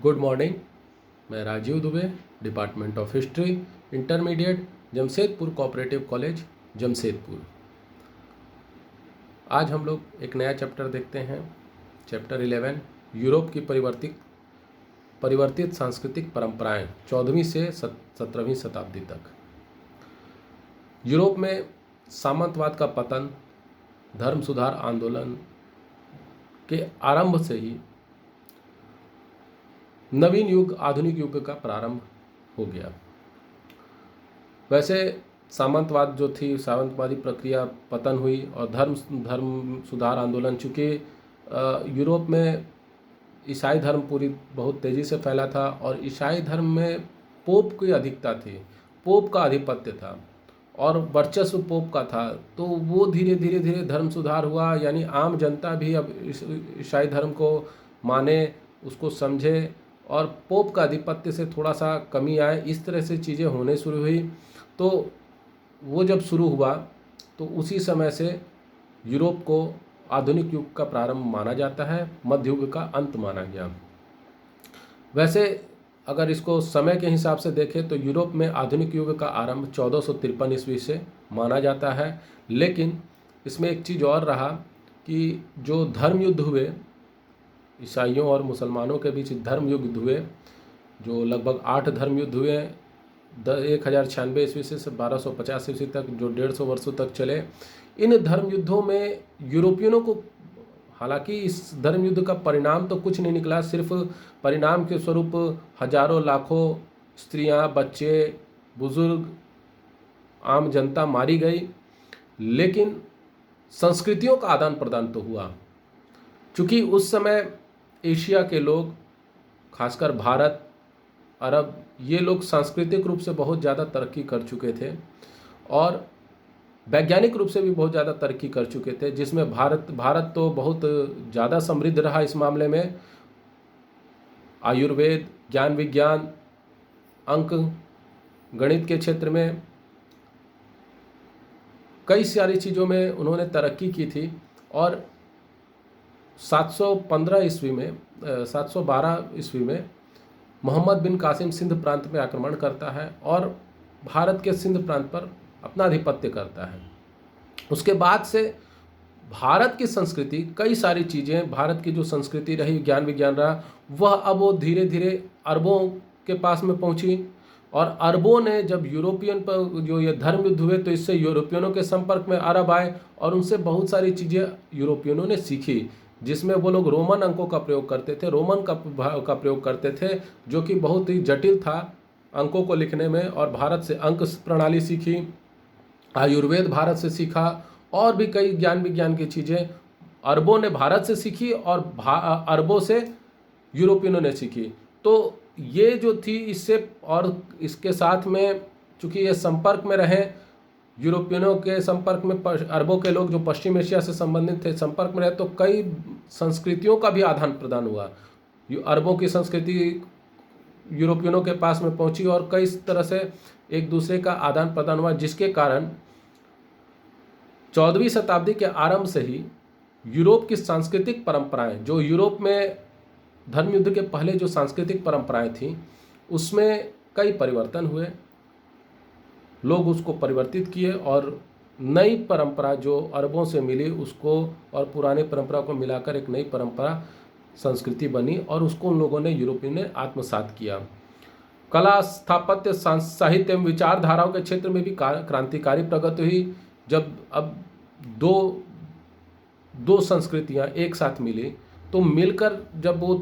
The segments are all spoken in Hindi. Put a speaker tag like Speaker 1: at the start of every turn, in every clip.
Speaker 1: Good morning. मैं Rajiv Dubey, department of history, intermediate, Jamshedpur cooperative college, Jamshedpur. आज हम लोग एक नया चैप्टर देखते हैं, चैप्टर 11, यूरोप की परिवर्तित सांस्कृतिक परंपराएं 14वीं से 17वीं शताब्दी तक। यूरोप में सामंतवाद का पतन, धर्म सुधार आंदोलन के आरंभ से ही नवीन युग, आधुनिक युग का प्रारंभ हो गया। वैसे सामंतवाद जो थी, सामंतवादी प्रक्रिया पतन हुई और धर्म सुधार आंदोलन, चूँकि यूरोप में ईसाई धर्म पूरी बहुत तेज़ी से फैला था और ईसाई धर्म में पोप की अधिकता थी, पोप का आधिपत्य था और वर्चस्व पोप का था। तो वो धीरे धीरे धर्म सुधार हुआ, यानी आम जनता भी अब ईसाई धर्म को माने, उसको समझे और पोप का आधिपत्य से थोड़ा सा कमी आए, इस तरह से चीज़ें होने शुरू हुई। तो वो जब शुरू हुआ तो उसी समय से यूरोप को आधुनिक युग का प्रारंभ माना जाता है, मध्य युग का अंत माना गया। वैसे अगर इसको समय के हिसाब से देखें तो यूरोप में आधुनिक युग का आरंभ 1453 ईस्वी से माना जाता है। लेकिन इसमें एक चीज़ और रहा कि जो धर्म युद्ध हुए, ईसाइयों और मुसलमानों के बीच धर्म युद्ध हुए, जो लगभग 8 धर्म युद्ध हुए 1096 ईस्वी से 1250 ईस्वी तक, जो 150 वर्षों तक चले। इन धर्म युद्धों में यूरोपियनों को, हालांकि इस धर्म युद्ध का परिणाम तो कुछ नहीं निकला, सिर्फ परिणाम के स्वरूप हजारों लाखों स्त्रियां, बच्चे, बुजुर्ग, आम जनता मारी गई, लेकिन संस्कृतियों का आदान प्रदान तो हुआ। चूँकि उस समय एशिया के लोग, खासकर भारत, अरब, ये लोग सांस्कृतिक रूप से बहुत ज़्यादा तरक्की कर चुके थे और वैज्ञानिक रूप से भी बहुत ज़्यादा तरक्की कर चुके थे, जिसमें भारत तो बहुत ज़्यादा समृद्ध रहा इस मामले में। आयुर्वेद, ज्ञान विज्ञान, अंक गणित के क्षेत्र में कई सारी चीज़ों में उन्होंने तरक्की की थी। और 712 ईस्वी में मोहम्मद बिन कासिम सिंध प्रांत में आक्रमण करता है और भारत के सिंध प्रांत पर अपना आधिपत्य करता है। उसके बाद से भारत की संस्कृति, कई सारी चीज़ें, भारत की जो संस्कृति रही, ज्ञान विज्ञान रहा, वह अब वो धीरे धीरे अरबों के पास में पहुंची। और अरबों ने जब यूरोपियन पर जो ये धर्म युद्ध हुए तो इससे यूरोपियनों के संपर्क में अरब आए और उनसे बहुत सारी चीज़ें यूरोपियनों ने सीखी, जिसमें वो लोग रोमन अंकों का प्रयोग करते थे, रोमन का प्रयोग करते थे, जो कि बहुत ही जटिल था अंकों को लिखने में। और भारत से अंक प्रणाली सीखी, आयुर्वेद भारत से सीखा और भी कई ज्ञान विज्ञान की चीज़ें अरबों ने भारत से सीखी और अरबों से यूरोपियनों ने सीखी। तो ये जो थी, इससे और इसके साथ में चूँकि ये संपर्क में रहे, यूरोपियनों के संपर्क में अरबों के लोग जो पश्चिम एशिया से संबंधित थे संपर्क में रहे, तो कई संस्कृतियों का भी आदान प्रदान हुआ। अरबों की संस्कृति यूरोपियनों के पास में पहुंची और कई तरह से एक दूसरे का आदान प्रदान हुआ, जिसके कारण 14वीं शताब्दी के आरंभ से ही यूरोप की सांस्कृतिक परंपराएं, जो यूरोप में धर्म युद्ध के पहले जो सांस्कृतिक परंपराएं थीं, उसमें कई परिवर्तन हुए। लोग उसको परिवर्तित किए और नई परंपरा जो अरबों से मिली उसको और पुरानी परंपरा को मिलाकर एक नई परंपरा, संस्कृति बनी और उसको उन लोगों ने, यूरोपियन ने आत्मसात किया। कला, स्थापत्य, साहित्य एवं विचारधाराओं के क्षेत्र में भी क्रांतिकारी प्रगति हुई। जब अब दो संस्कृतियां एक साथ मिली तो मिलकर जब वो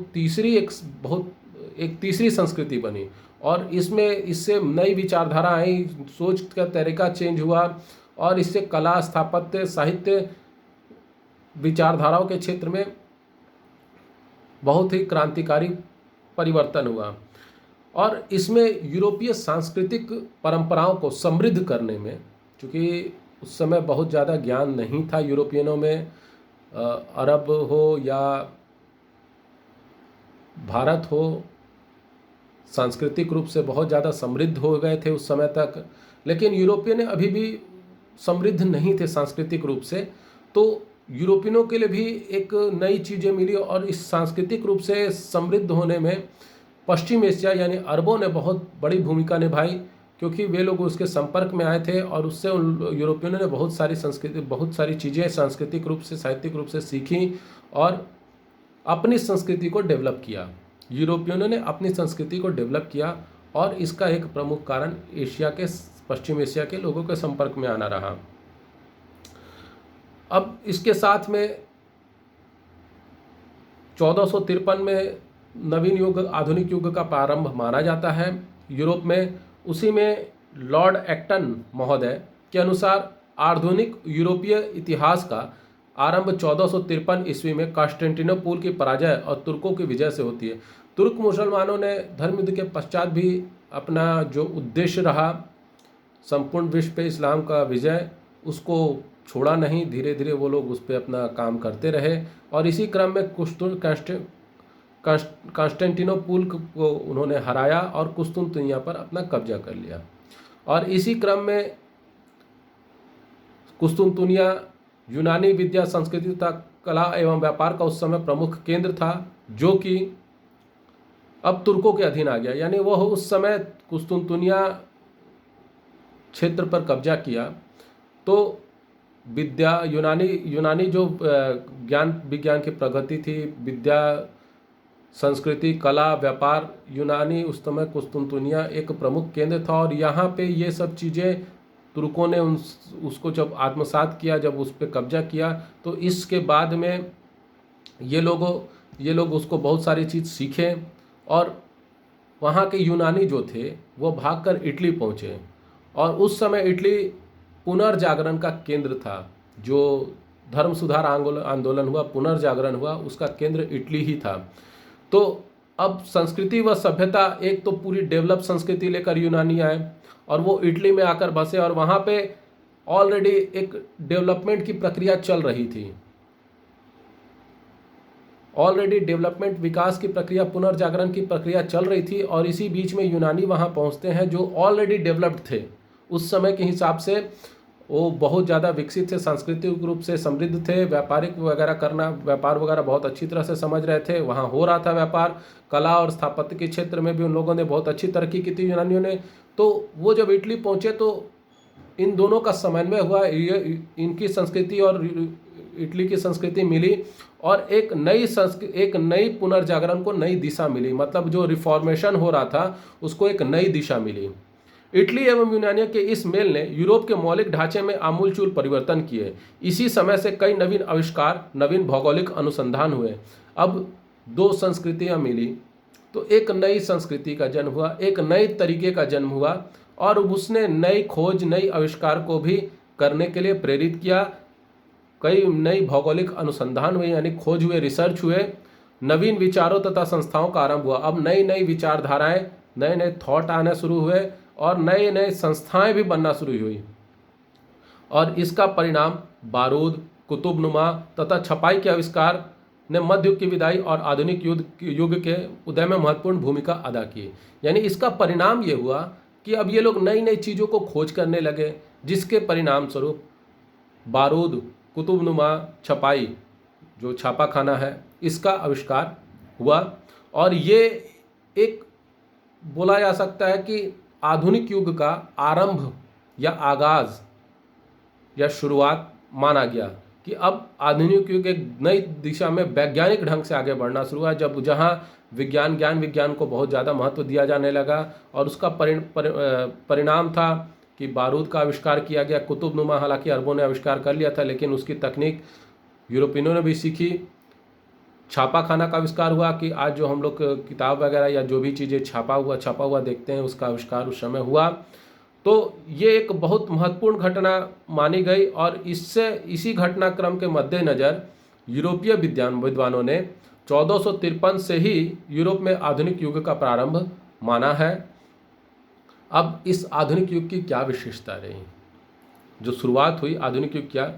Speaker 1: एक तीसरी संस्कृति बनी और इससे नई विचारधारा आई, सोच का तरीका चेंज हुआ और इससे कला, स्थापत्य, साहित्य, विचारधाराओं के क्षेत्र में बहुत ही क्रांतिकारी परिवर्तन हुआ। और इसमें यूरोपीय सांस्कृतिक परंपराओं को समृद्ध करने में, चूँकि उस समय बहुत ज़्यादा ज्ञान नहीं था यूरोपियनों में, अरब हो या भारत हो, सांस्कृतिक रूप से बहुत ज़्यादा समृद्ध हो गए थे उस समय तक, लेकिन यूरोपियन अभी भी समृद्ध नहीं थे सांस्कृतिक रूप से। तो यूरोपियनों के लिए भी एक नई चीज़ें मिली और इस सांस्कृतिक रूप से समृद्ध होने में पश्चिम एशिया यानी अरबों ने बहुत बड़ी भूमिका निभाई, क्योंकि वे लोग उसके संपर्क में आए थे और उससे उन यूरोपियनों ने बहुत सारी चीज़ें सांस्कृतिक रूप से, साहित्यिक रूप से सीखी और अपनी संस्कृति को डेवलप किया। यूरोपियनों ने अपनी संस्कृति को डेवलप किया और इसका एक प्रमुख कारण पश्चिम एशिया के लोगों के संपर्क में आना रहा। अब इसके साथ में 1453 में नवीन युग, आधुनिक युग का प्रारंभ माना जाता है यूरोप में। उसी में लॉर्ड एक्टन महोदय के अनुसार आधुनिक यूरोपीय इतिहास का आरंभ 1453 ईस्वी में कॉन्स्टेंटिनोपल की पराजय और तुर्कों की विजय से होती है। तुर्क मुसलमानों ने धर्म युद्ध के पश्चात भी अपना जो उद्देश्य रहा, संपूर्ण विश्व पे इस्लाम का विजय, उसको छोड़ा नहीं। धीरे धीरे वो लोग उस पर अपना काम करते रहे और इसी क्रम में कॉन्स्टेंटिनोपल को उन्होंने हराया और कुस्तुनतुनिया पर अपना कब्जा कर लिया। और इसी क्रम में कुस्तुनतुनिया यूनानी विद्या, संस्कृति तथा कला एवं व्यापार का उस समय प्रमुख केंद्र था, जो कि अब तुर्कों के अधीन आ गया। यानी वह उस समय कुस्तुनतुनिया क्षेत्र पर कब्जा किया तो विद्या, यूनानी जो ज्ञान विज्ञान की प्रगति थी, विद्या, संस्कृति, कला, व्यापार, यूनानी उस समय कुस्तुनतुनिया एक प्रमुख केंद्र था। और यहाँ पे ये सब चीज़ें तुर्कों ने उसको जब आत्मसात किया, जब उस पर कब्जा किया, तो इसके बाद में ये लोग उसको बहुत सारी चीज़ सीखे और वहाँ के यूनानी जो थे वो भागकर इटली पहुँचे। और उस समय इटली पुनर्जागरण का केंद्र था। जो धर्म सुधार आंदोलन हुआ, पुनर्जागरण हुआ, उसका केंद्र इटली ही था। तो अब संस्कृति व सभ्यता, एक तो पूरी डेवलप संस्कृति लेकर यूनानी आए और वो इटली में आकर बसे और वहाँ पे ऑलरेडी एक डेवलपमेंट की प्रक्रिया चल रही थी। ऑलरेडी डेवलपमेंट, विकास की प्रक्रिया, पुनर्जागरण की प्रक्रिया चल रही थी और इसी बीच में यूनानी वहाँ पहुँचते हैं जो ऑलरेडी डेवलप्ड थे। उस समय के हिसाब से वो बहुत ज़्यादा विकसित थे, सांस्कृतिक रूप से समृद्ध थे, व्यापार वगैरह बहुत अच्छी तरह से समझ रहे थे, वहाँ हो रहा था व्यापार। कला और स्थापत्य के क्षेत्र में भी उन लोगों ने बहुत अच्छी तरक्की की थी यूनानियों ने। तो वो जब इटली पहुँचे तो इन दोनों का समन्वय हुआ, इनकी संस्कृति और इटली की संस्कृति मिली और एक नई पुनर्जागरण को नई दिशा मिली। मतलब जो रिफॉर्मेशन हो रहा था उसको एक नई दिशा मिली। इटली एवं यूनानिया के इस मेल ने यूरोप के मौलिक ढांचे में आमूलचूल परिवर्तन किए। इसी समय से कई नवीन आविष्कार, नवीन भौगोलिक अनुसंधान हुए। अब दो संस्कृतियां मिली तो एक नई संस्कृति का जन्म हुआ, एक नए तरीके का जन्म हुआ और उसने नई खोज, नई आविष्कार को भी करने के लिए प्रेरित किया। कई नई भौगोलिक अनुसंधान हुए, यानी खोज हुए, रिसर्च हुए, नवीन विचारों तथा संस्थाओं का आरंभ हुआ। अब नई नई विचारधाराएं, नए नए थॉट आने शुरू हुए और नए नए संस्थाएं भी बनना शुरू हुई। और इसका परिणाम बारूद, कुतुबनुमा तथा छपाई के आविष्कार ने मध्य युग की विदाई और आधुनिक युग के उदय में महत्वपूर्ण भूमिका अदा की। यानी इसका परिणाम ये हुआ कि अब ये लोग नई नई चीज़ों को खोज करने लगे, जिसके परिणाम स्वरूप बारूद, कुतुबनुमा, छपाई, जो छापा खाना है, इसका आविष्कार हुआ। और ये एक बोला जा सकता है कि आधुनिक युग का आरंभ या आगाज या शुरुआत माना गया कि अब आधुनिक युग एक नई दिशा में वैज्ञानिक ढंग से आगे बढ़ना शुरू हुआ, जब जहाँ ज्ञान विज्ञान को बहुत ज़्यादा महत्व दिया जाने लगा। और उसका परिणाम था कि बारूद का आविष्कार किया गया। कुतुबनुमा हालांकि अरबों ने आविष्कार कर लिया था, लेकिन उसकी तकनीक यूरोपियनों ने भी सीखी। छापा खाना का आविष्कार हुआ कि आज जो हम लोग किताब वगैरह या जो भी चीज़ें छापा हुआ देखते हैं, उसका आविष्कार उस समय हुआ। तो ये एक बहुत महत्वपूर्ण घटना मानी गई और इसी घटनाक्रम के मद्देनज़र यूरोपीय विद्वानों ने 1453 से ही यूरोप में आधुनिक युग का प्रारंभ माना है। अब इस आधुनिक युग की क्या विशेषता रही, जो शुरुआत हुई आधुनिक युग, क्या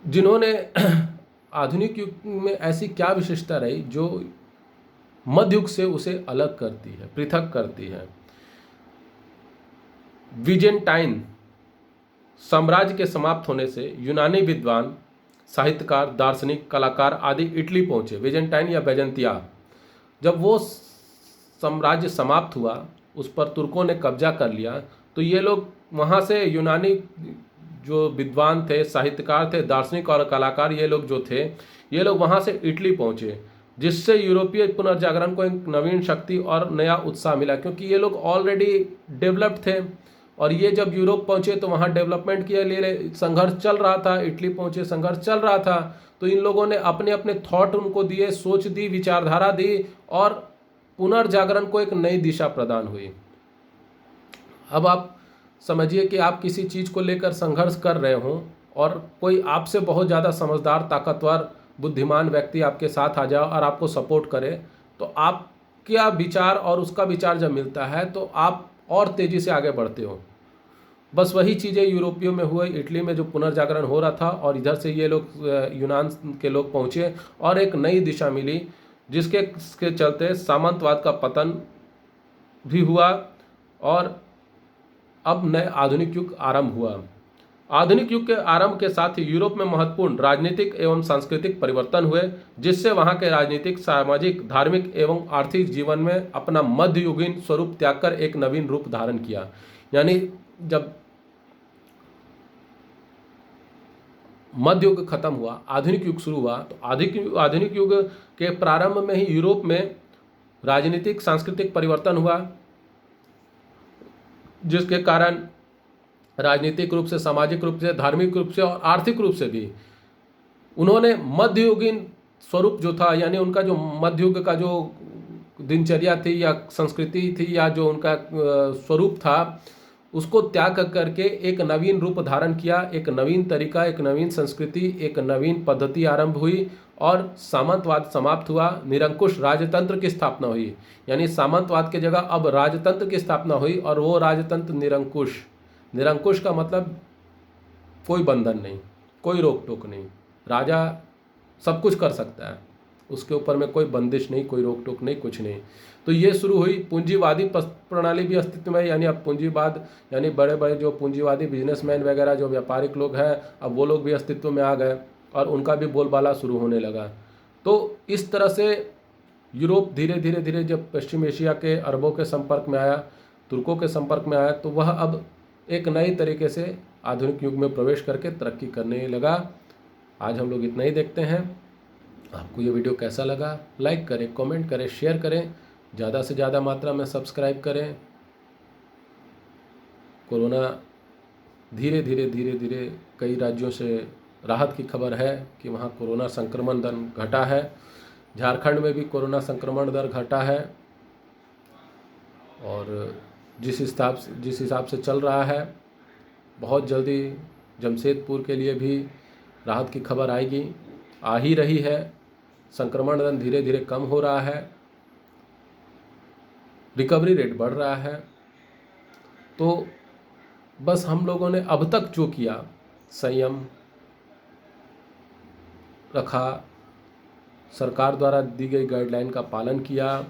Speaker 1: जिन्होंने आधुनिक युग में ऐसी क्या विशेषता रही जो मध्य युग से उसे अलग करती है, पृथक करती है। विजेंटाइन साम्राज्य के समाप्त होने से यूनानी विद्वान, साहित्यकार, दार्शनिक, कलाकार आदि इटली पहुंचे। विजेंटाइन या बैजेंतिया, जब वो साम्राज्य समाप्त हुआ, उस पर तुर्कों ने कब्जा कर लिया, तो ये लोग वहाँ से यूनानी जो विद्वान थे, साहित्यकार थे, दार्शनिक और कलाकार ये लोग जो थे, ये लोग वहाँ से इटली पहुँचे, जिससे यूरोपीय पुनर्जागरण को एक नवीन शक्ति और नया उत्साह मिला, क्योंकि ये लोग ऑलरेडी डेवलप्ड थे। और ये जब यूरोप पहुँचे तो वहाँ डेवलपमेंट के लिए संघर्ष चल रहा था, इटली पहुँचे संघर्ष चल रहा था, तो इन लोगों ने अपने अपने थॉट उनको दिए, सोच दी, विचारधारा दी, और पुनर्जागरण को एक नई दिशा प्रदान हुई। अब आप समझिए कि आप किसी चीज़ को लेकर संघर्ष कर रहे हो और कोई आपसे बहुत ज़्यादा समझदार, ताकतवर, बुद्धिमान व्यक्ति आपके साथ आ जाए और आपको सपोर्ट करे, तो आपका विचार और उसका विचार जब मिलता है तो आप और तेज़ी से आगे बढ़ते हो। बस वही चीज़ें यूरोपियों में हुए, इटली में जो पुनर्जागरण हो रहा था, और इधर से ये लोग यूनान के लोग पहुँचे और एक नई दिशा मिली, जिसके चलते सामंतवाद का पतन भी हुआ और अब नए आधुनिक युग आरंभ हुआ। आधुनिक युग के आरंभ के साथ ही यूरोप में महत्वपूर्ण राजनीतिक एवं सांस्कृतिक परिवर्तन हुए, जिससे वहाँ के राजनीतिक, सामाजिक, धार्मिक एवं आर्थिक जीवन में अपना मध्ययुगीन स्वरूप त्याग कर एक नवीन रूप धारण किया। यानी जब मध्य युग खत्म हुआ, आधुनिक युग शुरू हुआ, तो आधुनिक युग के प्रारंभ में ही यूरोप में राजनीतिक, सांस्कृतिक परिवर्तन हुआ, जिसके कारण राजनीतिक रूप से, सामाजिक रूप से, धार्मिक रूप से और आर्थिक रूप से भी उन्होंने मध्ययुगीन स्वरूप जो था, यानी उनका जो मध्ययुग का जो दिनचर्या थी या संस्कृति थी या जो उनका स्वरूप था, उसको त्याग करके एक नवीन रूप धारण किया, एक नवीन तरीका, एक नवीन संस्कृति, एक नवीन पद्धति आरंभ हुई और सामंतवाद समाप्त हुआ, निरंकुश राजतंत्र की स्थापना हुई। यानी सामंतवाद की जगह अब राजतंत्र की स्थापना हुई, और वो राजतंत्र निरंकुश। निरंकुश का मतलब कोई बंधन नहीं, कोई रोक टोक नहीं, राजा सब कुछ कर सकता है, उसके ऊपर में कोई बंदिश नहीं, कोई रोक टोक नहीं, कुछ नहीं। तो ये शुरू हुई। पूंजीवादी प्रणाली भी अस्तित्व में, यानी अब पूंजीवाद, यानी बड़े बड़े जो पूंजीवादी बिजनेसमैन वगैरह जो व्यापारिक लोग हैं, अब वो लोग भी अस्तित्व में आ गए और उनका भी बोलबाला शुरू होने लगा। तो इस तरह से यूरोप धीरे धीरे धीरे जब पश्चिम एशिया के अरबों के संपर्क में आया, तुर्कों के संपर्क में आया, तो वह अब एक नई तरीके से आधुनिक युग में प्रवेश करके तरक्की करने लगा। आज हम लोग इतना ही देखते हैं। आपको ये वीडियो कैसा लगा? लाइक करें, कमेंट करें, शेयर करें, ज़्यादा से ज़्यादा मात्रा में सब्सक्राइब करें। कोरोना धीरे धीरे कई राज्यों से राहत की खबर है कि वहाँ कोरोना संक्रमण दर घटा है। झारखंड में भी कोरोना संक्रमण दर घटा है, और जिस हिसाब से चल रहा है, बहुत जल्दी जमशेदपुर के लिए भी राहत की खबर आएगी, आ ही रही है। संक्रमण दर धीरे धीरे कम हो रहा है, रिकवरी रेट बढ़ रहा है। तो बस हम लोगों ने अब तक जो किया, संयम रखा, सरकार द्वारा दी गई गाइडलाइन का पालन किया,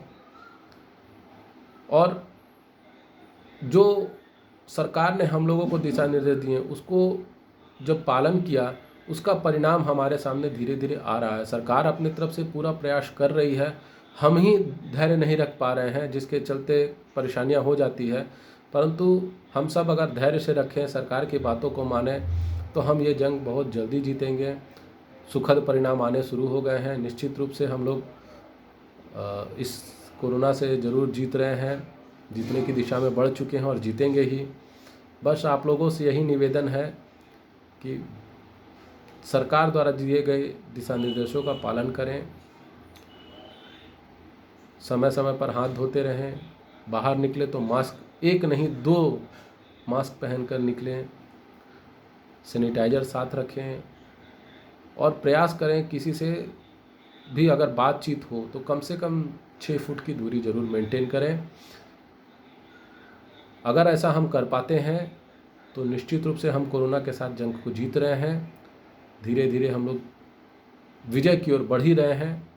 Speaker 1: और जो सरकार ने हम लोगों को दिशा निर्देश दिए उसको जब पालन किया, उसका परिणाम हमारे सामने धीरे धीरे आ रहा है। सरकार अपनी तरफ से पूरा प्रयास कर रही है, हम ही धैर्य नहीं रख पा रहे हैं, जिसके चलते परेशानियां हो जाती है। परंतु हम सब अगर धैर्य से रखें, सरकार की बातों को माने, तो हम ये जंग बहुत जल्दी जीतेंगे। सुखद परिणाम आने शुरू हो गए हैं। निश्चित रूप से हम लोग इस कोरोना से ज़रूर जीत रहे हैं, जीतने की दिशा में बढ़ चुके हैं और जीतेंगे ही। बस आप लोगों से यही निवेदन है कि सरकार द्वारा दिए गए दिशा निर्देशों का पालन करें, समय समय पर हाथ धोते रहें, बाहर निकले तो मास्क, एक नहीं 2 मास्क पहनकर निकलें, सैनिटाइजर साथ रखें, और प्रयास करें किसी से भी अगर बातचीत हो तो कम से कम 6 फुट की दूरी जरूर मेंटेन करें। अगर ऐसा हम कर पाते हैं तो निश्चित रूप से हम कोरोना के साथ जंग को जीत रहे हैं। धीरे धीरे हम लोग विजय की ओर बढ़ ही रहे हैं,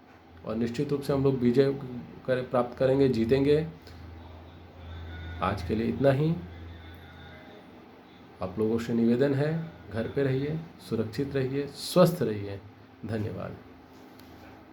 Speaker 1: और निश्चित रूप से हम लोग विजय प्राप्त करेंगे, जीतेंगे। आज के लिए इतना ही। आप लोगों से निवेदन है, घर पे रहिए, सुरक्षित रहिए, स्वस्थ रहिए। धन्यवाद।